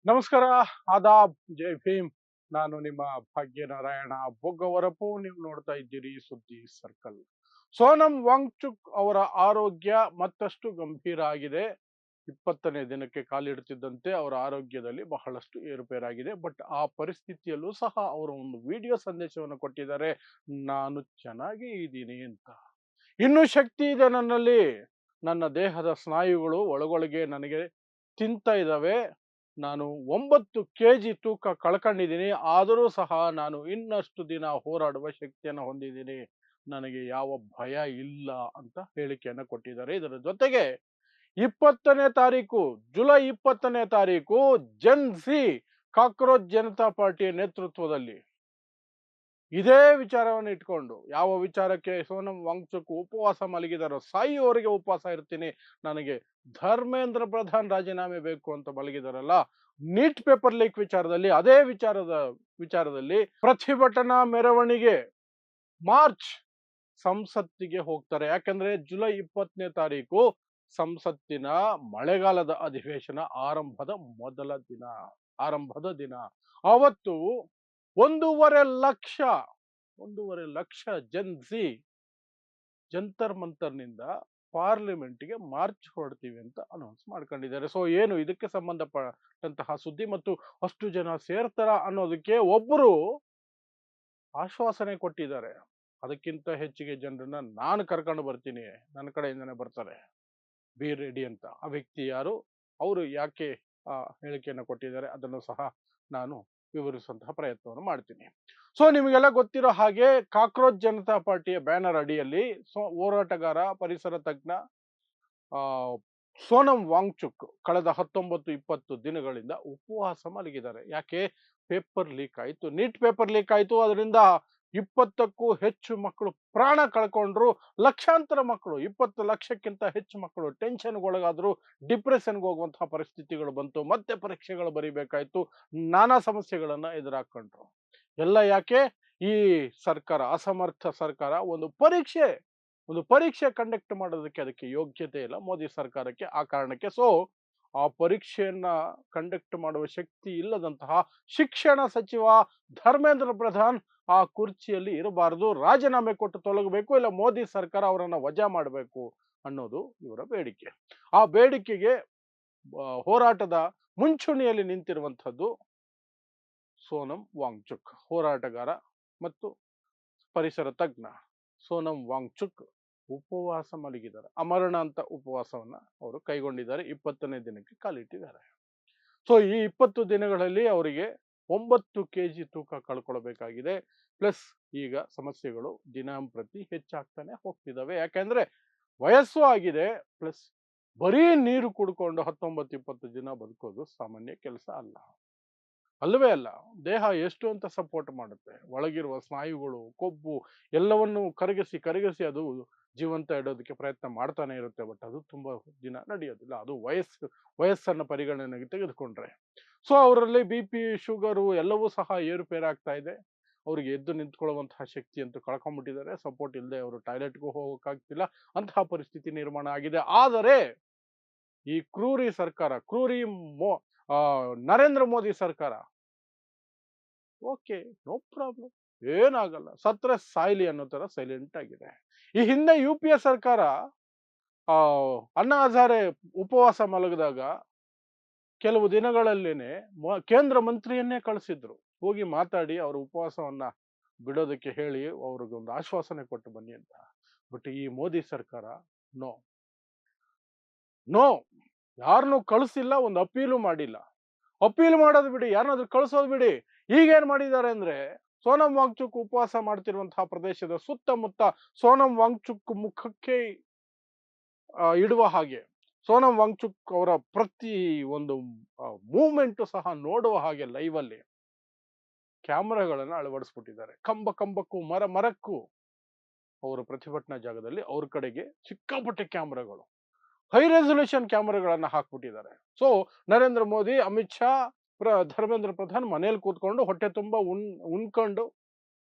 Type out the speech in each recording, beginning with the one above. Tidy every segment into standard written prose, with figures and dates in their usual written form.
ನಮಸ್ಕಾರ, ಆದಾಬ್, ಜೈ ಭೀಮ್. ನಾನು ನಿಮ್ಮ ಭಾಗ್ಯನಾರಾಯಣ ಬೊಗ್ಗವರಪು. ನೀವು ನೋಡ್ತಾ ಇದ್ದೀರಿ ಸುದ್ದಿ ಸರ್ಕಲ್. ಸೋನಂ ವಾಂಗ್ಚುಕ್ ಅವರ ಆರೋಗ್ಯ ಮತ್ತಷ್ಟು ಗಂಭೀರ ಆಗಿದೆ. 20ನೇ ದಿನಕ್ಕೆ ಕಾಲಿಡುತ್ತಿದ್ದಂತೆ ಅವರ ಆರೋಗ್ಯದಲ್ಲಿ ಬಹಳಷ್ಟು ಏರುಪೇರಾಗಿದೆ. ಬಟ್ ಆ ಪರಿಸ್ಥಿತಿಯಲ್ಲೂ ಸಹ ಅವರು ಒಂದು ವಿಡಿಯೋ ಸಂದೇಶವನ್ನು ಕೊಟ್ಟಿದ್ದಾರೆ, ನಾನು ಚೆನ್ನಾಗಿ ಇದ್ದೀನಿ ಅಂತ. ಇನ್ನೂ ಶಕ್ತಿ ಇದೆ ನನ್ನಲ್ಲಿ, ನನ್ನ ದೇಹದ ಸ್ನಾಯುಗಳು ಒಳಗೊಳಗೆ ನನಗೆ ತಿಂತ ಇದ್ದಾವೆ. ನಾನು 9 kg ತೂಕ ಕಳ್ಕೊಂಡಿದ್ದೀನಿ, ಆದರೂ ಸಹ ನಾನು ಇನ್ನಷ್ಟು ದಿನ ಹೋರಾಡುವ ಶಕ್ತಿಯನ್ನು ಹೊಂದಿದ್ದೀನಿ, ನನಗೆ ಯಾವ ಭಯ ಇಲ್ಲ ಅಂತ ಹೇಳಿಕೆಯನ್ನು ಕೊಟ್ಟಿದ್ದಾರೆ. ಇದರ ಜೊತೆಗೆ 20ನೇ ತಾರೀಕು, ಜುಲೈ 20ನೇ ತಾರೀಕು ಜನ್ ಝಿ ಕಾಕ್ರೋಚ್ ಜನತಾ ಪಾರ್ಟಿಯ ನೇತೃತ್ವದಲ್ಲಿ ಇದೇ ವಿಚಾರವನ್ನು ಇಟ್ಕೊಂಡು, ಯಾವ ವಿಚಾರಕ್ಕೆ ಸೋನಂ ವಾಂಗ್ಚುಕ್ ಉಪವಾಸ ಮಲಗಿದಾರೋ, ಸಾಯಿಯವರೆಗೆ ಉಪವಾಸ ಇರ್ತೀನಿ, ನನಗೆ ಧರ್ಮೇಂದ್ರ ಪ್ರಧಾನ್ ರಾಜೀನಾಮೆ ಬೇಕು ಅಂತ ಮಲಗಿದಾರಲ್ಲ, ನೀಟ್ ಪೇಪರ್ ಲೀಕ್ ವಿಚಾರದಲ್ಲಿ, ಅದೇ ವಿಚಾರದಲ್ಲಿ ಪ್ರತಿಭಟನಾ ಮೆರವಣಿಗೆ ಮಾರ್ಚ್ ಸಂಸತ್ತಿಗೆ ಹೋಗ್ತಾರೆ. ಯಾಕಂದ್ರೆ ಜುಲೈ 20ನೇ ತಾರೀಕು ಸಂಸತ್ತಿನ ಮಳೆಗಾಲದ ಅಧಿವೇಶನ ಆರಂಭದ ದಿನ. ಅವತ್ತು 1.5 ಲಕ್ಷ ಜನ್ ಝಿ ಜಂತರ್ ಮಂತರ್ನಿಂದ ಪಾರ್ಲಿಮೆಂಟ್ಗೆ ಮಾರ್ಚ್ ಹೊರಡ್ತೀವಿ ಅಂತ ಅನೌನ್ಸ್ ಮಾಡ್ಕೊಂಡಿದ್ದಾರೆ. ಸೊ ಏನು ಇದಕ್ಕೆ ಸಂಬಂಧಪಟ್ಟಂತಹ ಸುದ್ದಿ ಮತ್ತು ಅಷ್ಟು ಜನ ಸೇರ್ತಾರ ಅನ್ನೋದಕ್ಕೆ ಒಬ್ಬರು ಆಶ್ವಾಸನೆ ಕೊಟ್ಟಿದ್ದಾರೆ. ಅದಕ್ಕಿಂತ ಹೆಚ್ಚಿಗೆ ಜನರನ್ನ ನಾನು ಕರ್ಕೊಂಡು ಬರ್ತೀನಿ, ನನ್ನ ಕಡೆಯಿಂದನೇ ಬರ್ತಾರೆ, ಬಿ ರೆಡಿ ಅಂತ. ಆ ವ್ಯಕ್ತಿ ಯಾರು, ಅವರು ಯಾಕೆ ಆ ಹೇಳಿಕೆಯನ್ನು ಕೊಟ್ಟಿದ್ದಾರೆ, ಅದನ್ನು ಸಹ ನಾನು ವಿವರಿಸುವಂತಹ ಪ್ರಯತ್ನವನ್ನು ಮಾಡ್ತೀನಿ. ಸೊ ನಿಮಗೆಲ್ಲ ಗೊತ್ತಿರೋ ಹಾಗೆ ಕಾಕ್ರೋಚ್ ಜನತಾ ಪಾರ್ಟಿಯ ಬ್ಯಾನರ್ ಅಡಿಯಲ್ಲಿ ಹೋರಾಟಗಾರ, ಪರಿಸರ ತಜ್ಞ ಸೋನಂ ವಾಂಗ್ಚುಕ್ ಕಳೆದ 19-20 ದಿನಗಳಿಂದ ಉಪವಾಸ ಮಲಗಿದ್ದಾರೆ. ಯಾಕೆ? ಪೇಪರ್ ಲೀಕ್ ಆಯಿತು, ನೀಟ್ ಪೇಪರ್ ಲೀಕ್ ಆಯಿತು. ಅದರಿಂದ 20ಕ್ಕೂ ಹೆಚ್ಚು ಮಕ್ಕಳು ಪ್ರಾಣ ಕಳ್ಕೊಂಡ್ರು. ಲಕ್ಷಾಂತರ ಮಕ್ಕಳು, 20 ಲಕ್ಷಕ್ಕಿಂತ ಹೆಚ್ಚು ಮಕ್ಕಳು ಟೆನ್ಷನ್ಗೊಳಗಾದ್ರು, ಡಿಪ್ರೆಷನ್ಗೆ ಹೋಗುವಂತಹ ಪರಿಸ್ಥಿತಿಗಳು ಬಂತು, ಮತ್ತೆ ಪರೀಕ್ಷೆಗಳು ಬರೀಬೇಕಾಯ್ತು, ನಾನಾ ಸಮಸ್ಯೆಗಳನ್ನ ಎದುರಾಕೊಂಡ್ರು. ಎಲ್ಲ ಯಾಕೆ? ಈ ಸರ್ಕಾರ, ಅಸಮರ್ಥ ಸರ್ಕಾರ ಒಂದು ಪರೀಕ್ಷೆ ಕಂಡಕ್ಟ್ ಮಾಡೋದಕ್ಕೆ ಅದಕ್ಕೆ ಯೋಗ್ಯತೆ ಇಲ್ಲ ಮೋದಿ ಸರ್ಕಾರಕ್ಕೆ. ಆ ಕಾರಣಕ್ಕೆ ಆ ಪರೀಕ್ಷೆಯನ್ನ ಕಂಡಕ್ಟ್ ಮಾಡುವ ಶಕ್ತಿ ಇಲ್ಲದಂತಹ ಶಿಕ್ಷಣ ಸಚಿವ ಧರ್ಮೇಂದ್ರ ಪ್ರಧಾನ್ ಆ ಕುರ್ಚಿಯಲ್ಲಿ ಇರಬಾರದು, ರಾಜೀನಾಮೆ ಕೊಟ್ಟು ತೊಲಗಬೇಕು, ಇಲ್ಲ ಮೋದಿ ಸರ್ಕಾರ ಅವರನ್ನ ವಜಾ ಮಾಡಬೇಕು ಅನ್ನೋದು ಇವರ ಬೇಡಿಕೆ. ಆ ಬೇಡಿಕೆಗೆ ಹೋರಾಟದ ಮುಂಚೂಣಿಯಲ್ಲಿ ನಿಂತಿರುವಂಥದ್ದು ಸೋನಂ ವಾಂಗ್ಚುಕ್, ಹೋರಾಟಗಾರ ಮತ್ತು ಪರಿಸರ ತಜ್ಞ ಸೋನಂ ವಾಂಗ್ಚುಕ್ ಉಪವಾಸ ಮಲಗಿದ್ದಾರೆ. ಅಮರಣ ಅಂತ ಉಪವಾಸವನ್ನ ಅವರು ಕೈಗೊಂಡಿದ್ದಾರೆ, 20ನೇ ದಿನಕ್ಕೆ ಕಾಲಿಟ್ಟಿದ್ದಾರೆ. ಸೊ ಈ 20 ದಿನಗಳಲ್ಲಿ ಅವರಿಗೆ 9 kg ತೂಕ ಕಳ್ಕೊಳ್ಬೇಕಾಗಿದೆ. ಪ್ಲಸ್ ಈಗ ಸಮಸ್ಯೆಗಳು ದಿನಂಪ್ರತಿ ಹೆಚ್ಚಾಗ್ತಾನೆ ಹೋಗ್ತಿದ್ದಾವೆ. ಯಾಕಂದ್ರೆ ವಯಸ್ಸು ಆಗಿದೆ, ಪ್ಲಸ್ ಬರೀ ನೀರು ಕುಡ್ಕೊಂಡು 19-20 ದಿನ ಬದುಕೋದು ಸಾಮಾನ್ಯ ಕೆಲಸ ಅಲ್ಲ, ಅಲ್ಲವೇ ಅಲ್ಲ. ದೇಹ ಎಷ್ಟು ಅಂತ ಸಪೋರ್ಟ್ ಮಾಡುತ್ತೆ, ಒಳಗಿರುವ ಸ್ನಾಯುಗಳು, ಕೊಬ್ಬು ಎಲ್ಲವನ್ನು ಕರಗಿಸಿ ಅದು ಜೀವಂತ ಇಡೋದಕ್ಕೆ ಪ್ರಯತ್ನ ಮಾಡ್ತಾನೆ ಇರುತ್ತೆ. ಬಟ್ ಅದು ತುಂಬಾ ದಿನ ನಡೆಯೋದಿಲ್ಲ, ಅದು ವಯಸ್ಸನ್ನ ಪರಿಗಣನೆಗೆ ತೆಗೆದುಕೊಂಡ್ರೆ. ಸೊ ಅವರಲ್ಲಿ BP, ಶುಗರು ಎಲ್ಲವೂ ಸಹ ಏರುಪೇರಾಗ್ತಾ ಇದೆ. ಅವ್ರಿಗೆ ಎದ್ದು ನಿಂತ್ಕೊಳ್ಳುವಂತಹ ಶಕ್ತಿ ಅಂತೂ ಕಳ್ಕೊಂಡ್ಬಿಟ್ಟಿದ್ದಾರೆ. ಸಪೋರ್ಟ್ ಇಲ್ಲದೆ ಅವರು ಟಾಯ್ಲೆಟ್ಗೂ ಹೋಗೋಕ್ಕಾಗ್ತಿಲ್ಲ, ಅಂತಹ ಪರಿಸ್ಥಿತಿ ನಿರ್ಮಾಣ ಆಗಿದೆ. ಆದರೆ ಈ ಕ್ರೂರಿ ಸರ್ಕಾರ, ನರೇಂದ್ರ ಮೋದಿ ಸರ್ಕಾರ, ಓಕೆ, ನೋ ಪ್ರಾಬ್ಲಮ್, ಏನಾಗಲ್ಲ, ಸತ್ರೆ ಸಾಯ್ಲಿ ಅನ್ನೋ ತರ ಸೈಲೆಂಟ್ ಆಗಿದೆ. ಈ ಹಿಂದೆ UPA ಸರ್ಕಾರ ಅಣ್ಣಾ ಹಜಾರೆ ಉಪವಾಸ ಮಲಗಿದಾಗ ಕೆಲವು ದಿನಗಳಲ್ಲೇನೆ ಕೇಂದ್ರ ಮಂತ್ರಿಯನ್ನೇ ಕಳಿಸಿದ್ರು, ಹೋಗಿ ಮಾತಾಡಿ ಅವರ ಉಪವಾಸವನ್ನ ಬಿಡೋದಕ್ಕೆ ಹೇಳಿ ಅವ್ರಿಗೊಂದು ಆಶ್ವಾಸನೆ ಕೊಟ್ಟು ಬನ್ನಿ ಅಂತ. ಬಟ್ ಈ ಮೋದಿ ಸರ್ಕಾರ ನೋ, ಯಾರನ್ನು ಕಳಿಸಿಲ್ಲ, ಒಂದು ಅಪೀಲು ಮಾಡಿಲ್ಲ. ಅಪೀಲ್ ಮಾಡೋದು ಬಿಡಿ, ಯಾರನ್ನಾದ್ರೂ ಕಳಿಸೋದು ಬಿಡಿ. ಈಗೇನ್ ಮಾಡಿದ್ದಾರೆ ಅಂದ್ರೆ, ಸೋನಂ ವಾಂಗ್ಚುಕ್ ಉಪವಾಸ ಮಾಡ್ತಿರುವಂತಹ ಪ್ರದೇಶದ ಸುತ್ತಮುತ್ತ ಸೋನಂ ವಾಂಗ್ಚುಕ್ ಮುಖಕ್ಕೆ ಇಡುವ ಹಾಗೆ, ಸೋನಂ ವಾಂಗ್ಚುಕ್ ಅವರ ಪ್ರತಿ ಒಂದು ಮೂವ್ಮೆಂಟ್ ಸಹ ನೋಡುವ ಹಾಗೆ ಲೈವ್ ಅಲ್ಲಿ ಕ್ಯಾಮೆರಾಗಳನ್ನ ಅಳವಡಿಸ್ಬಿಟ್ಟಿದ್ದಾರೆ. ಕಂಬಕ್ಕೂ ಮರಕ್ಕೂ ಅವರ ಪ್ರತಿಭಟನಾ ಜಾಗದಲ್ಲಿ ಅವ್ರ ಕಡೆಗೆ ಸಿಕ್ಕಾಪಟ್ಟೆ ಕ್ಯಾಮೆರಾಗಳು, ಹೈ ರೆಸಲ್ಯೂಷನ್ ಕ್ಯಾಮೆರಾಗಳನ್ನ ಹಾಕ್ಬಿಟ್ಟಿದ್ದಾರೆ. ಸೊ ನರೇಂದ್ರ ಮೋದಿ, ಅಮಿತ್ ಶಾ, ಧರ್ಮೇಂದ್ರ ಪ್ರಧಾನ್ ಮನೇಲಿ ಕೂತ್ಕೊಂಡು ಹೊಟ್ಟೆ ತುಂಬಾ ಉಣ್ಕೊಂಡು,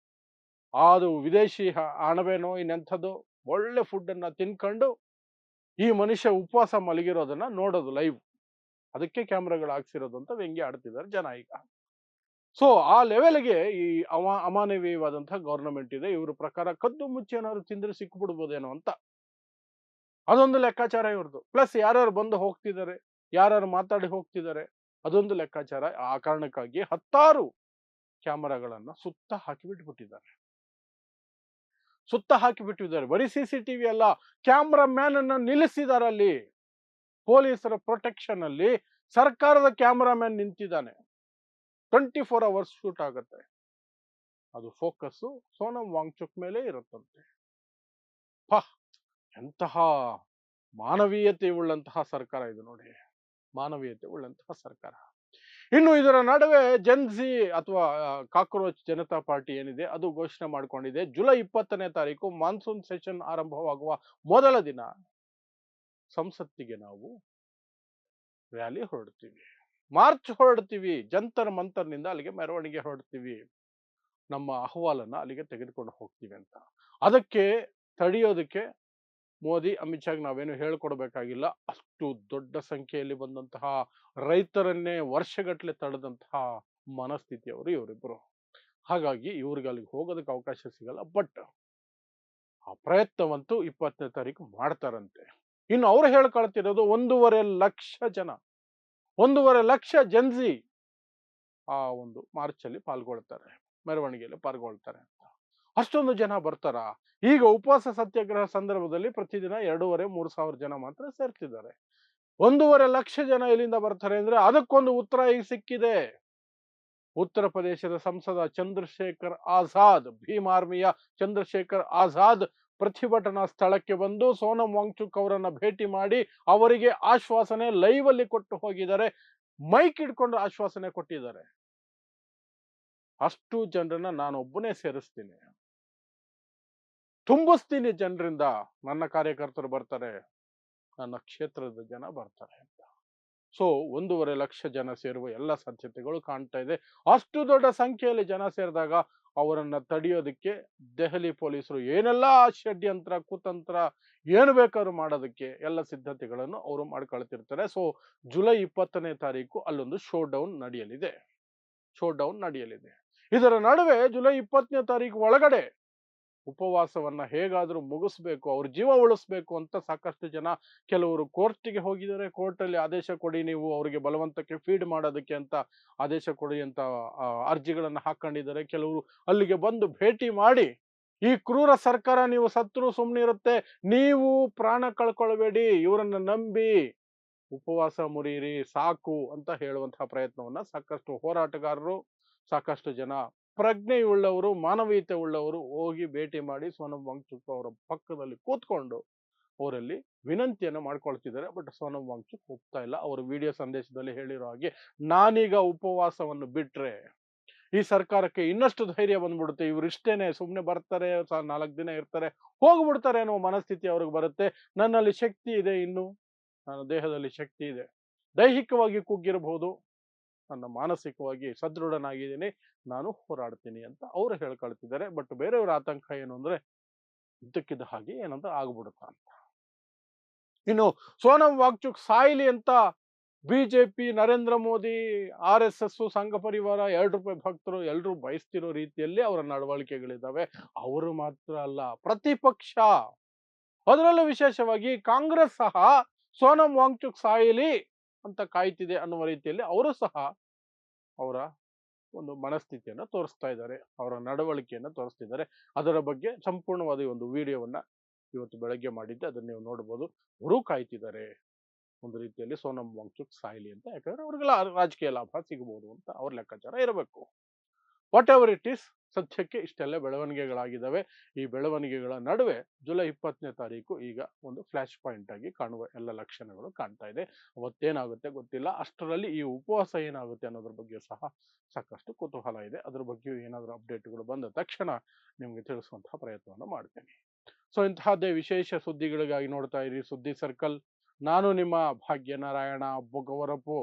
ಅದು ವಿದೇಶಿ ಅಣಬೆನೋ ಇನ್ನೆಂಥದ್ದು ಒಳ್ಳೆ ಫುಡ್ ಅನ್ನ ತಿನ್ಕೊಂಡು ಈ ಮನುಷ್ಯ ಉಪವಾಸ ಮಲಗಿರೋದನ್ನ ನೋಡೋದು ಲೈವ್. ಅದಕ್ಕೆ ಕ್ಯಾಮ್ರಾಗಳು ಹಾಕ್ಸಿರೋದು ಅಂತ ವ್ಯಂಗ್ಯ ಆಡ್ತಿದ್ದಾರೆ ಜನ ಈಗ. ಸೊ ಆ ಲೆವೆಲ್ಗೆ ಈ ಅಮಾನವೀಯವಾದಂತಹ ಗವರ್ನಮೆಂಟ್ ಇದೆ. ಇವ್ರ ಪ್ರಕಾರ ಕದ್ದು ಮುಚ್ಚಿ ಏನಾದ್ರು ತಿಂದ್ರೆ ಸಿಕ್ಬಿಡ್ಬೋದೇನೋ ಅಂತ ಅದೊಂದು ಲೆಕ್ಕಾಚಾರ ಇವ್ರದ್ದು. ಪ್ಲಸ್ ಯಾರ್ಯಾರು ಬಂದು ಹೋಗ್ತಿದ್ದಾರೆ, ಯಾರ್ಯಾರು ಮಾತಾಡಿ ಹೋಗ್ತಿದ್ದಾರೆ, ಅದೊಂದು ಲೆಕ್ಕಾಚಾರ. ಆ ಕಾರಣಕ್ಕಾಗಿ 10 ಕ್ಯಾಮರಾಗಳನ್ನ ಸುತ್ತ ಹಾಕಿಬಿಟ್ಬಿಟ್ಟಿದ್ದಾರೆ. ಬರೀ CCTV ಅಲ್ಲ, ಕ್ಯಾಮ್ರಾ ಮ್ಯಾನ್ ಅನ್ನ ನಿಲ್ಲಿಸಿದ್ದಾರೆ ಅಲ್ಲಿ. ಪೊಲೀಸರ ಪ್ರೊಟೆಕ್ಷನ್ ಅಲ್ಲಿ ಸರ್ಕಾರದ ಕ್ಯಾಮರಾಮನ್ ನಿಂತಿದ್ದಾನೆ. 24 ಅವರ್ಸ್ ಶೂಟ್ ಆಗುತ್ತೆ. ಅದು ಫೋಕಸ್ ಸೋನಂ ವಾಂಗ್ಚುಕ್ ಮೇಲೆ ಇರುತ್ತಂತೆ. ಎಂತಹ ಮಾನವೀಯತೆ ಉಳ್ಳಂತಹ ಸರ್ಕಾರ ಇದು ನೋಡಿ, ಮಾನವೀಯತೆ ಉಳ್ಳಂತಹ ಸರ್ಕಾರ. ಇನ್ನು ಇದರ ನಡುವೆ ಜೆನ್ಜಿ ಅಥವಾ ಕಾಕ್ರೋಚ್ ಜನತಾ ಪಾರ್ಟಿ ಏನಿದೆ ಅದು ಘೋಷಣೆ ಮಾಡಿಕೊಂಡಿದೆ, ಜುಲೈ 20ನೇ ತಾರೀಕು ಮಾನ್ಸೂನ್ ಸೆಷನ್ ಆರಂಭವಾಗುವ ಮೊದಲ ದಿನ ಸಂಸತ್ತಿಗೆ ನಾವು ರ್ಯಾಲಿ ಹೊರಡ್ತೀವಿ, ಮಾರ್ಚ್ ಹೊರಡ್ತೀವಿ, ಜಂತರ್ ಮಂತರ್ನಿಂದ ಅಲ್ಲಿಗೆ ಮೆರವಣಿಗೆ ಹೊರಡ್ತೀವಿ, ನಮ್ಮ ಅಹವಾಲನ್ನ ಅಲ್ಲಿಗೆ ತೆಗೆದುಕೊಂಡು ಹೋಗ್ತೀವಿ ಅಂತ. ಅದಕ್ಕೆ ತಡೆಯೋದಕ್ಕೆ ಮೋದಿ ಅಮಿತ್ ಶಾಗ್ ನಾವೇನು ಹೇಳ್ಕೊಡ್ಬೇಕಾಗಿಲ್ಲ. ಅಷ್ಟು ದೊಡ್ಡ ಸಂಖ್ಯೆಯಲ್ಲಿ ಬಂದಂತಹ ರೈತರನ್ನೇ ವರ್ಷಗಟ್ಟಲೆ ತಡೆದಂತಹ ಮನಸ್ಥಿತಿಯವರು ಇವರಿಬ್ಬರು. ಹಾಗಾಗಿ ಇವ್ರಿಗೆ ಅಲ್ಲಿಗೆ ಹೋಗೋದಕ್ಕೆ ಅವಕಾಶ ಸಿಗಲ್ಲ. ಬಟ್ ಆ ಪ್ರಯತ್ನವಂತೂ 20ನೇ ತಾರೀಕು ಮಾಡ್ತಾರಂತೆ. ಇನ್ನು ಅವ್ರು ಹೇಳ್ಕೊಳ್ತಿರೋದು 1.5 ಲಕ್ಷ ಜನ್ಜಿ ಆ ಒಂದು ಮಾರ್ಚ್ ಅಲ್ಲಿ ಪಾಲ್ಗೊಳ್ತಾರೆ, ಮೆರವಣಿಗೆಯಲ್ಲಿ ಪಾಲ್ಗೊಳ್ತಾರೆ ಅಂತ. ಅಷ್ಟೊಂದು ಜನ ಬರ್ತಾರ? ಈಗ ಉಪವಾಸ ಸತ್ಯಾಗ್ರಹ ಸಂದರ್ಭದಲ್ಲಿ ಪ್ರತಿದಿನ 2,500-3 ಸಾವಿರ ಜನ ಮಾತ್ರ ಸೇರ್ತಿದ್ದಾರೆ. 1.5 ಲಕ್ಷ ಜನ ಎಲ್ಲಿಂದ ಬರ್ತಾರೆ ಅಂದ್ರೆ ಅದಕ್ಕೊಂದು ಉತ್ತರ ಈಗ ಸಿಕ್ಕಿದೆ. ಉತ್ತರ ಪ್ರದೇಶದ ಸಂಸದ ಚಂದ್ರಶೇಖರ್ ಆಜಾದ್, ಭೀಮ್ ಆರ್ಮಿಯ ಚಂದ್ರಶೇಖರ್ ಆಜಾದ್ ಪ್ರತಿಭಟನಾ ಸ್ಥಳಕ್ಕೆ ಬಂದು ಸೋನಂ ವಾಂಗ್ಚುಕ್ ಅವರನ್ನ ಭೇಟಿ ಮಾಡಿ ಅವರಿಗೆ ಆಶ್ವಾಸನೆ ಲೈವ್ ಅಲ್ಲಿ ಕೊಟ್ಟು ಹೋಗಿದ್ದಾರೆ. ಮೈಕ್ ಇಟ್ಕೊಂಡು ಆಶ್ವಾಸನೆ ಕೊಟ್ಟಿದ್ದಾರೆ. ಅಷ್ಟು ಜನರನ್ನ ನಾನೊಬ್ಬನೇ ಸೇರಿಸ್ತೀನಿ, ತುಂಬಿಸ್ತೀನಿ ಜನರಿಂದ, ನನ್ನ ಕಾರ್ಯಕರ್ತರು ಬರ್ತಾರೆ, ನನ್ನ ಕ್ಷೇತ್ರದ ಜನ ಬರ್ತಾರೆ ಅಂತ. ಸೊ 1.5 ಲಕ್ಷ ಜನ ಸೇರುವ ಎಲ್ಲ ಸಾಧ್ಯತೆಗಳು ಕಾಣ್ತಾ ಇದೆ. ಅಷ್ಟು ದೊಡ್ಡ ಸಂಖ್ಯೆಯಲ್ಲಿ ಜನ ಸೇರಿದಾಗ ಅವರನ್ನ ತಡೆಯೋದಕ್ಕೆ ದೆಹಲಿ ಪೊಲೀಸರು ಏನೆಲ್ಲ ಷಡ್ಯಂತ್ರ ಕುತಂತ್ರ ಏನು ಬೇಕಾದ್ರೂ ಮಾಡೋದಕ್ಕೆ ಎಲ್ಲ ಸಿದ್ಧತೆಗಳನ್ನು ಅವರು ಮಾಡ್ಕೊಳ್ತಿರ್ತಾರೆ. ಸೊ ಜುಲೈ 20ನೇ ತಾರೀಕು ಅಲ್ಲೊಂದು ಶೋ ಡೌನ್ ನಡೆಯಲಿದೆ. ಇದರ ನಡುವೆ ಜುಲೈ 20ನೇ ತಾರೀಕು ಒಳಗಡೆ ಉಪವಾಸವನ್ನ ಹೇಗಾದ್ರೂ ಮುಗಿಸ್ಬೇಕು, ಅವ್ರ ಜೀವ ಉಳಿಸ್ಬೇಕು ಅಂತ ಸಾಕಷ್ಟು ಜನ, ಕೆಲವರು ಕೋರ್ಟ್ಗೆ ಹೋಗಿದ್ದಾರೆ. ಕೋರ್ಟಲ್ಲಿ ಆದೇಶ ಕೊಡಿ, ನೀವು ಅವರಿಗೆ ಬಲವಂತಕ್ಕೆ ಫೀಡ್ ಮಾಡೋದಕ್ಕೆ ಅಂತ ಆದೇಶ ಕೊಡಿ ಅಂತ ಅರ್ಜಿಗಳನ್ನ ಹಾಕೊಂಡಿದ್ದಾರೆ. ಕೆಲವರು ಅಲ್ಲಿಗೆ ಬಂದು ಭೇಟಿ ಮಾಡಿ, ಈ ಕ್ರೂರ ಸರ್ಕಾರ ನೀವು ಸತ್ರು ಸುಮ್ಮನೆ ಇರುತ್ತೆ, ನೀವು ಪ್ರಾಣ ಕಳ್ಕೊಳ್ಬೇಡಿ, ಇವರನ್ನ ನಂಬಿ ಉಪವಾಸ ಮುರಿಯಿರಿ ಸಾಕು ಅಂತ ಹೇಳುವಂತಹ ಪ್ರಯತ್ನವನ್ನ ಸಾಕಷ್ಟು ಹೋರಾಟಗಾರರು, ಸಾಕಷ್ಟು ಜನ ಪ್ರಜ್ಞೆಯುಳ್ಳವರು, ಮಾನವೀಯತೆ ಉಳ್ಳವರು ಹೋಗಿ ಭೇಟಿ ಮಾಡಿ ಸೋನಂ ವಾಂಗ್ಚುಕ್ ಅವರ ಪಕ್ಕದಲ್ಲಿ ಕೂತ್ಕೊಂಡು ಅವರಲ್ಲಿ ವಿನಂತಿಯನ್ನು ಮಾಡ್ಕೊಳ್ತಿದ್ದಾರೆ. ಬಟ್ ಸೋನಂ ವಾಂಗ್ಚುಕ್ ಒಪ್ತಾ ಇಲ್ಲ. ಅವರು ವಿಡಿಯೋ ಸಂದೇಶದಲ್ಲಿ ಹೇಳಿರೋ ಹಾಗೆ, ನಾನೀಗ ಉಪವಾಸವನ್ನು ಬಿಟ್ರೆ ಈ ಸರ್ಕಾರಕ್ಕೆ ಇನ್ನಷ್ಟು ಧೈರ್ಯ ಬಂದ್ಬಿಡುತ್ತೆ, ಇವ್ರು ಇಷ್ಟೇನೆ ಸುಮ್ಮನೆ ಬರ್ತಾರೆ, 4 ದಿನ ಇರ್ತಾರೆ, ಹೋಗ್ಬಿಡ್ತಾರೆ ಅನ್ನೋ ಮನಸ್ಥಿತಿ ಅವ್ರಿಗೆ ಬರುತ್ತೆ. ನನ್ನಲ್ಲಿ ಶಕ್ತಿ ಇದೆ, ಇನ್ನು ನನ್ನ ದೇಹದಲ್ಲಿ ಶಕ್ತಿ ಇದೆ, ದೈಹಿಕವಾಗಿ ಕುಗ್ಗಿರಬಹುದು, ನನ್ನ ಮಾನಸಿಕವಾಗಿ ಸದೃಢನಾಗಿದ್ದೀನಿ, ನಾನು ಹೋರಾಡ್ತೀನಿ ಅಂತ ಅವರು ಹೇಳ್ಕೊಳ್ತಿದ್ದಾರೆ. ಬಟ್ ಬೇರೆಯವರ ಆತಂಕ ಏನು ಅಂದ್ರೆ ಇದ್ದಕ್ಕಿದ್ದ ಹಾಗೆ ಏನಂತ ಆಗ್ಬಿಡುತ್ತಾ ಅಂತ. ಇನ್ನು ಸೋನಂ ವಾಂಗ್ಚುಕ್ ಸಾಯ್ಲಿ ಅಂತ ಬಿಜೆಪಿ, ನರೇಂದ್ರ ಮೋದಿ, RSS, ಸಂಘ ಪರಿವಾರ, ₹2 ಭಕ್ತರು ಎಲ್ಲರೂ ಬಯಸ್ತಿರೋ ರೀತಿಯಲ್ಲಿ ಅವರ ನಡವಳಿಕೆಗಳಿದ್ದಾವೆ. ಅವರು ಮಾತ್ರ ಅಲ್ಲ, ಪ್ರತಿಪಕ್ಷ, ಅದರಲ್ಲೂ ವಿಶೇಷವಾಗಿ ಕಾಂಗ್ರೆಸ್ ಸಹ ಸೋನಂ ವಾಂಗ್ಚುಕ್ ಸಾಯಲಿ ಅಂತ ಕಾಯ್ತಿದೆ ಅನ್ನುವ ರೀತಿಯಲ್ಲಿ ಅವರು ಸಹ ಅವರ ಒಂದು ಮನಸ್ಥಿತಿಯನ್ನು ತೋರಿಸ್ತಾ ಇದ್ದಾರೆ, ಅವರ ನಡವಳಿಕೆಯನ್ನು ತೋರಿಸ್ತಿದ್ದಾರೆ. ಅದರ ಬಗ್ಗೆ ಸಂಪೂರ್ಣವಾದ ಒಂದು ವಿಡಿಯೋವನ್ನ ಇವತ್ತು ಬೆಳಗ್ಗೆ ಮಾಡಿದ್ದೆ, ಅದನ್ನ ನೀವು ನೋಡಬಹುದು. ಅವರು ಕಾಯ್ತಿದ್ದಾರೆ ಒಂದು ರೀತಿಯಲ್ಲಿ ಸೋನಂ ವಾಂಗ್ಚುಕ್ ಸಾಯ್ಲಿ ಅಂತ, ಯಾಕಂದ್ರೆ ಅವ್ರಿಗೆಲ್ಲ ರಾಜಕೀಯ ಲಾಭ ಸಿಗಬಹುದು ಅಂತ ಅವ್ರ ಲೆಕ್ಕಾಚಾರ ಇರಬೇಕು. ವಾಟ್ ಎವರ್ ಇಟ್ ಈಸ್, ಸದ್ಯಕ್ಕೆ ಇಷ್ಟೆಲ್ಲ ಬೆಳವಣಿಗೆಗಳಾಗಿದ್ದಾವೆ. ಈ ಬೆಳವಣಿಗೆಗಳ ನಡುವೆ ಜುಲೈ 20ನೇ ತಾರೀಕು ಈಗ ಒಂದು ಫ್ಲಾಶ್ ಪಾಯಿಂಟ್ ಆಗಿ ಕಾಣುವ ಎಲ್ಲ ಲಕ್ಷಣಗಳು ಕಾಣ್ತಾ ಇದೆ. ಅವತ್ತೇನಾಗುತ್ತೆ ಗೊತ್ತಿಲ್ಲ. ಅಷ್ಟರಲ್ಲಿ ಈ ಉಪವಾಸ ಏನಾಗುತ್ತೆ ಅನ್ನೋದ್ರ ಬಗ್ಗೆ ಸಹ ಸಾಕಷ್ಟು ಕುತೂಹಲ ಇದೆ. ಅದ್ರ ಬಗ್ಗೆಯೂ ಏನಾದರೂ ಅಪ್ಡೇಟ್ಗಳು ಬಂದ ತಕ್ಷಣ ನಿಮ್ಗೆ ತಿಳಿಸುವಂತಹ ಪ್ರಯತ್ನವನ್ನು ಮಾಡ್ತೇನೆ. ಸೊ ಇಂತಹದ್ದೇ ವಿಶೇಷ ಸುದ್ದಿಗಳಿಗಾಗಿ ನೋಡ್ತಾ ಇರಿ ಸುದ್ದಿ ಸರ್ಕಲ್. ನಾನು ನಿಮ್ಮ ಭಾಗ್ಯನಾರಾಯಣ ಬೊಗವರಪು.